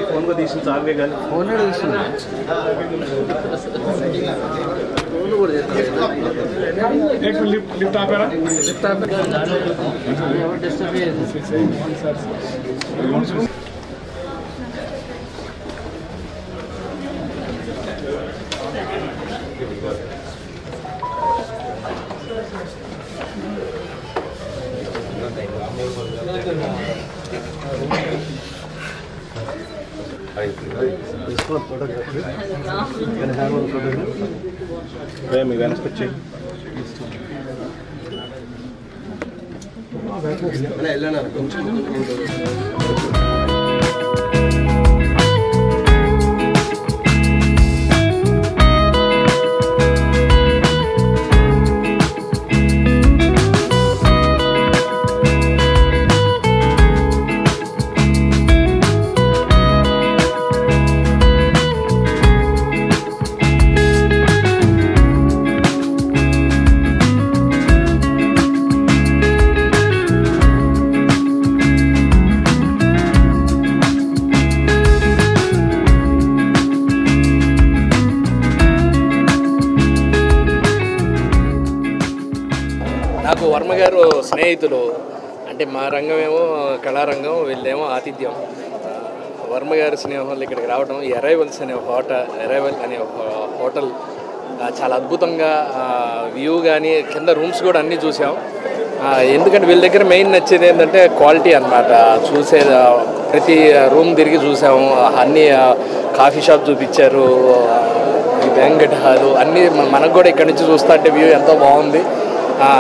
Phone को तीस साल के गल फोन लिफ्ट आप This one photography. Can I have one photograph? Where me Venus picture? Mana ellana koncham. నాకు వర్మ గారు స్నేహితులు అంటే మా రంగమేమో కళారంగం వీళ్ళేమో ఆతిథ్యం వర్మ గారి స్నేహంలో ఇక్కడికి రావడం అరైవల్స్ అనే హోటల్ చాలా అద్భుతంగా వ్యూ కానీ కింద రూమ్స్ కూడా అన్నీ చూసాం ఎందుకంటే వీళ్ళ దగ్గర మెయిన్ నచ్చేది ఏంటంటే క్వాలిటీ అన్నమాట చూసే ప్రతి రూమ్ తిరిగి చూసాము అన్నీ కాఫీ షాప్ చూపించారు బ్యాంకెట్ హాలు అన్నీ మనకు కూడా ఇక్కడ నుంచి చూస్తా అంటే వ్యూ ఎంతో బాగుంది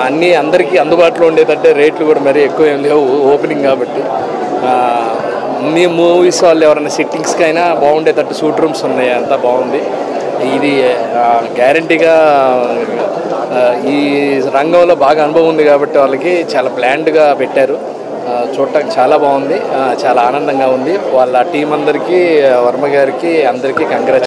అన్నీ అందరికీ అందుబాటులో ఉండేటట్టే రేట్లు కూడా మరీ ఎక్కువ ఏం లేవు ఓపెనింగ్ కాబట్టి మీ మూవీస్ వాళ్ళు ఎవరైనా సిట్టింగ్స్కి అయినా బాగుండేటట్టు సూట్ రూమ్స్ ఉన్నాయి అంతా బాగుంది ఇది గ్యారంటీగా ఈ రంగంలో బాగా అనుభవం ఉంది కాబట్టి వాళ్ళకి చాలా ప్లాన్డ్గా పెట్టారు చూడటానికి చాలా బాగుంది చాలా ఆనందంగా ఉంది వాళ్ళ టీం అందరికీ వర్మ గారికి అందరికీ కంగ్రాచులేషన్స్